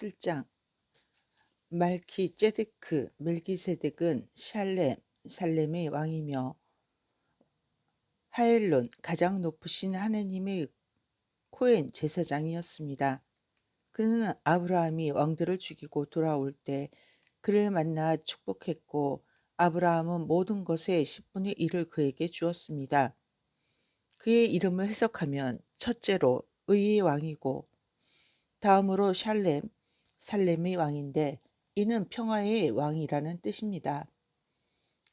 17장 말키ጼ데크 멜기세덱은 살렘의 왕이며 하엘론 가장 높으신 하느님의 코헨 제사장이었습니다. 그는 아브라함이 왕들을 죽이고 돌아올 때 그를 만나 축복했고 아브라함은 모든 것의 10분의 1을 그에게 주었습니다. 그의 이름을 해석하면 첫째로 의의 왕이고 다음으로 살렘의 왕인데 이는 평화의 왕이라는 뜻입니다.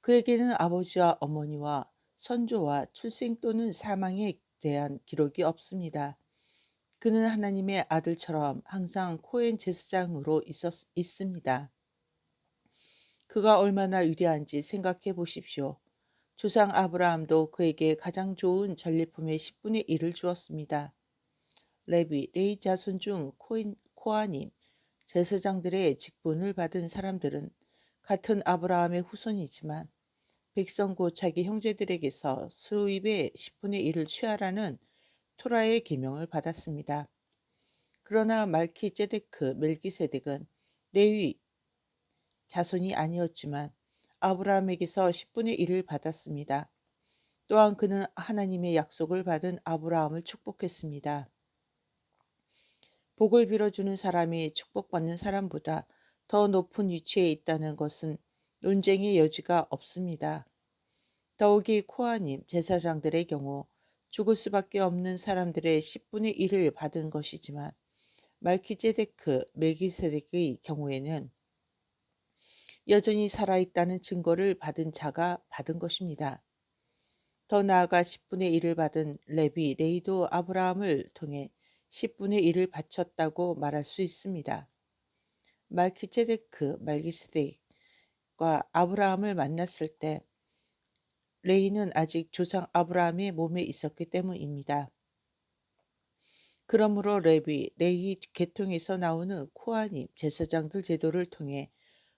그에게는 아버지와 어머니와 선조와 출생 또는 사망에 대한 기록이 없습니다. 그는 하나님의 아들처럼 항상 코헨 제사장으로 있습니다. 그가 얼마나 위대한지 생각해 보십시오. 조상 아브라함도 그에게 가장 좋은 전리품의 10분의 1을 주었습니다. 레위 자손 중 코하님, 제사장들의 직분을 받은 사람들은 같은 아브라함의 후손이지만 백성 곧 자기 형제들에게서 수입의 10분의 1을 취하라는 토라의 계명을 받았습니다. 그러나 멜기세덱은 레위 자손이 아니었지만 아브라함에게서 10분의 1을 받았습니다. 또한 그는 하나님의 약속을 받은 아브라함을 축복했습니다. 복을 빌어주는 사람이 축복받는 사람보다 더 높은 위치에 있다는 것은 논쟁의 여지가 없습니다. 더욱이 코하님 제사장들의 경우 죽을 수밖에 없는 사람들의 10분의 1을 받은 것이지만 멜기세덱의 경우에는 여전히 살아있다는 증거를 받은 자가 받은 것입니다. 더 나아가 10분의 1을 받은 레이도 아브라함을 통해 10분의 1을 바쳤다고 말할 수 있습니다. 말기세덱과 아브라함을 만났을 때 레이는 아직 조상 아브라함의 몸에 있었기 때문입니다. 그러므로 레위 계통에서 나오는 코하님 제사장들 제도를 통해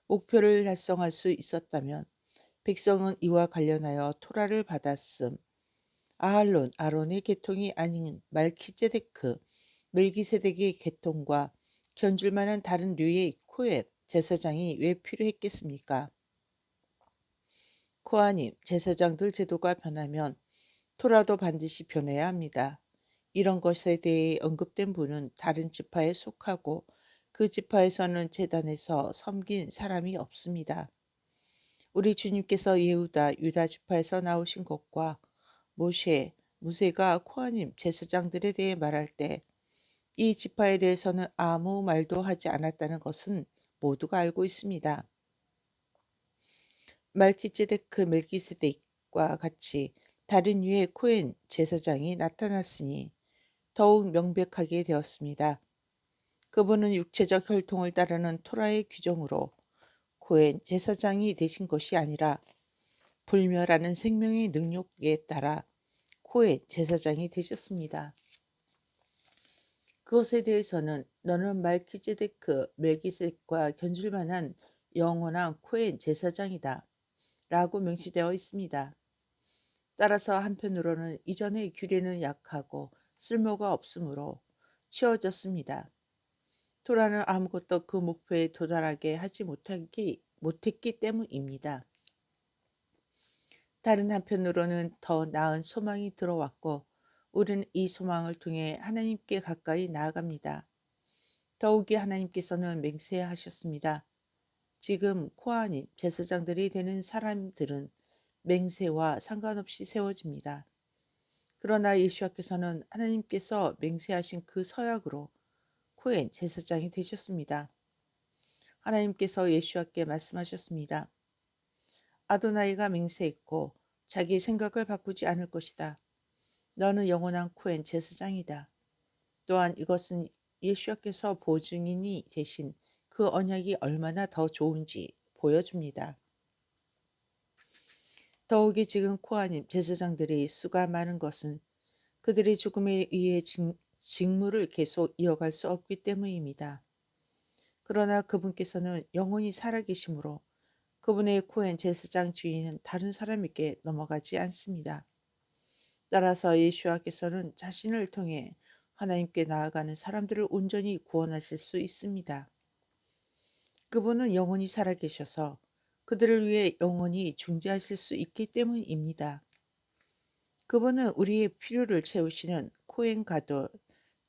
목표를 달성할 수 있었다면 백성은 이와 관련하여 토라를 받았음. 아론의 계통이 아닌 멜기세덱의 계통과 견줄 만한 다른 류의 코헷 제사장이 왜 필요했겠습니까? 코하님 제사장들 제도가 변하면 토라도 반드시 변해야 합니다. 이런 것에 대해 언급된 분은 다른 지파에 속하고 그 지파에서는 제단에서 섬긴 사람이 없습니다. 우리 주님께서 유다 지파에서 나오신 것과 무세가 코하님 제사장들에 대해 말할 때 이 지파에 대해서는 아무 말도 하지 않았다는 것은 모두가 알고 있습니다. 멜기세덱과 같이 다른 유의 코헨 제사장이 나타났으니 더욱 명백하게 되었습니다. 그분은 육체적 혈통을 따르는 토라의 규정으로 코헨 제사장이 되신 것이 아니라 불멸하는 생명의 능력에 따라 코헨 제사장이 되셨습니다. 그것에 대해서는 너는 멜기세덱과 견줄 만한 영원한 코헨 제사장이다 라고 명시되어 있습니다. 따라서 한편으로는 이전의 규례는 약하고 쓸모가 없으므로 치워졌습니다. 토라는 아무것도 그 목표에 도달하게 하지 못했기 때문입니다. 다른 한편으로는 더 나은 소망이 들어왔고 우리는 이 소망을 통해 하나님께 가까이 나아갑니다. 더욱이 하나님께서는 맹세하셨습니다. 지금 코하님 제사장들이 되는 사람들은 맹세와 상관없이 세워집니다. 그러나 예수와께서는 하나님께서 맹세하신 그 서약으로 코헨 제사장이 되셨습니다. 하나님께서 예수와께 말씀하셨습니다. 아도나이가 맹세했고 자기 생각을 바꾸지 않을 것이다. 너는 영원한 코헨 제사장이다. 또한 이것은 예수와께서 보증인이 되신 그 언약이 얼마나 더 좋은지 보여줍니다. 더욱이 지금 코하님 제사장들이 수가 많은 것은 그들이 죽음에 의해 직무를 계속 이어갈 수 없기 때문입니다. 그러나 그분께서는 영원히 살아계심으로 그분의 코헨 제사장 주인은 다른 사람에게 넘어가지 않습니다. 따라서 예수와께서는 자신을 통해 하나님께 나아가는 사람들을 온전히 구원하실 수 있습니다. 그분은 영원히 살아계셔서 그들을 위해 영원히 중재하실 수 있기 때문입니다. 그분은 우리의 필요를 채우시는 코엔 가도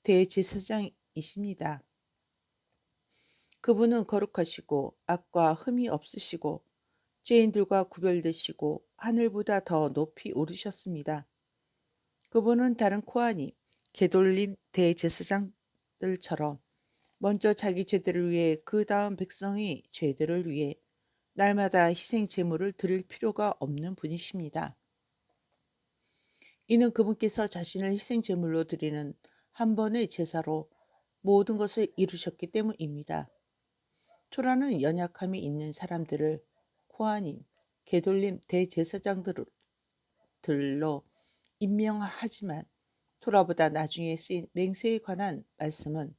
대제사장이십니다. 그분은 거룩하시고 악과 흠이 없으시고 죄인들과 구별되시고 하늘보다 더 높이 오르셨습니다. 그분은 다른 코아니, 게돌림 대제사장들처럼 먼저 자기 죄들을 위해 그 다음 백성의 죄들을 위해 날마다 희생 제물을 드릴 필요가 없는 분이십니다. 이는 그분께서 자신을 희생 제물로 드리는 한 번의 제사로 모든 것을 이루셨기 때문입니다. 토라는 연약함이 있는 사람들을 코하님, 게돌림 대제사장들로 임명하지만 토라보다 나중에 쓰인 맹세에 관한 말씀은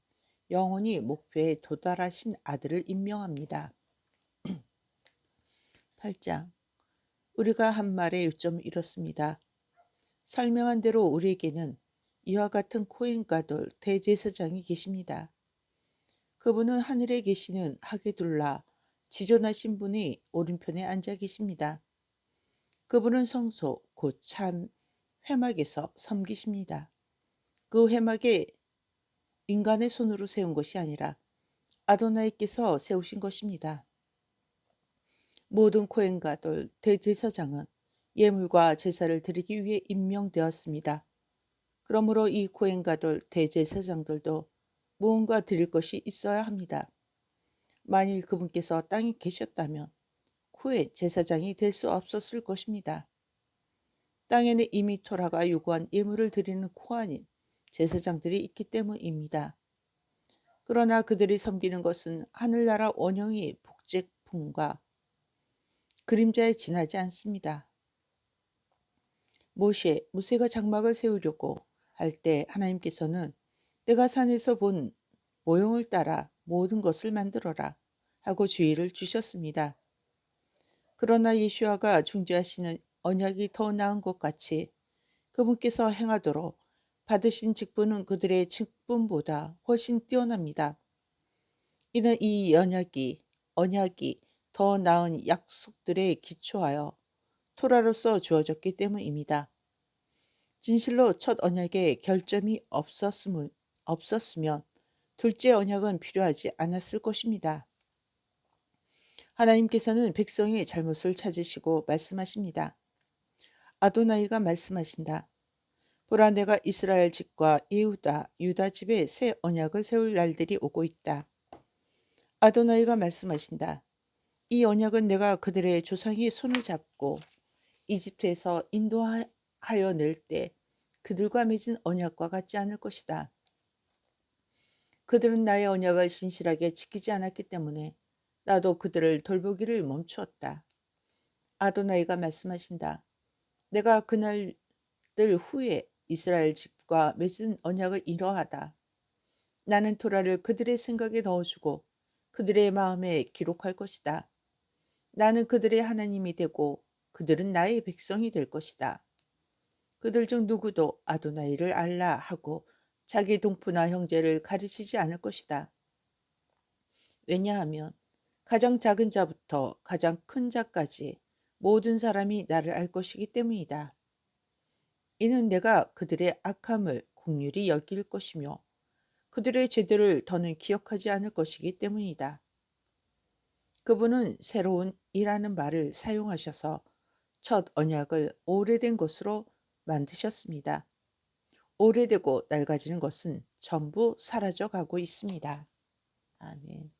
영원히 목표에 도달하신 아들을 임명합니다. 8장 우리가 한 말의 요점은 이렇습니다. 설명한 대로 우리에게는 이와 같은 코hen 가돌 대제사장이 계십니다. 그분은 하늘에 계시는 하게둘라 지존하신 분이 오른편에 앉아 계십니다. 그분은 성소 곧 참 회막에서 섬기십니다. 그 회막에 인간의 손으로 세운 것이 아니라 아도나이께서 세우신 것입니다. 모든 코헨가돌 대제사장은 예물과 제사를 드리기 위해 임명되었습니다. 그러므로 이 코헨가돌 대제사장들도 무언가 드릴 것이 있어야 합니다. 만일 그분께서 땅에 계셨다면 코헨 제사장이 될 수 없었을 것입니다. 땅에는 이미 토라가 요구한 예물을 드리는 코하님 제사장들이 있기 때문입니다. 그러나 그들이 섬기는 것은 하늘나라 원형의 복제품과 그림자에 지나지 않습니다. 무새가 장막을 세우려고 할 때 하나님께서는 내가 산에서 본 모형을 따라 모든 것을 만들어라 하고 주의를 주셨습니다. 그러나 예수아가 중재하시는 언약이 더 나은 것 같이 그분께서 행하도록 받으신 직분은 그들의 직분보다 훨씬 뛰어납니다. 이는 이 언약이 더 나은 약속들에 기초하여 토라로서 주어졌기 때문입니다. 진실로 첫 언약에 결점이 없었으면 둘째 언약은 필요하지 않았을 것입니다. 하나님께서는 백성의 잘못을 찾으시고 말씀하십니다. 아도나이가 말씀하신다. 보라 내가 이스라엘 집과 유다 집에 새 언약을 세울 날들이 오고 있다. 아도나이가 말씀하신다. 이 언약은 내가 그들의 조상의 손을 잡고 이집트에서 인도하여 낼 때 그들과 맺은 언약과 같지 않을 것이다. 그들은 나의 언약을 신실하게 지키지 않았기 때문에 나도 그들을 돌보기를 멈추었다. 아도나이가 말씀하신다. 내가 그날들 후에 이스라엘 집과 맺은 언약을 이러하다. 나는 토라를 그들의 생각에 넣어주고 그들의 마음에 기록할 것이다. 나는 그들의 하나님이 되고 그들은 나의 백성이 될 것이다. 그들 중 누구도 아도나이를 알라 하고 자기 동포나 형제를 가르치지 않을 것이다. 왜냐하면 가장 작은 자부터 가장 큰 자까지 모든 사람이 나를 알 것이기 때문이다. 이는 내가 그들의 악함을 긍휼히 여길 것이며 그들의 죄들을 더는 기억하지 않을 것이기 때문이다. 그분은 새로운 이라는 말을 사용하셔서 첫 언약을 오래된 것으로 만드셨습니다. 오래되고 낡아지는 것은 전부 사라져 가고 있습니다. 아멘.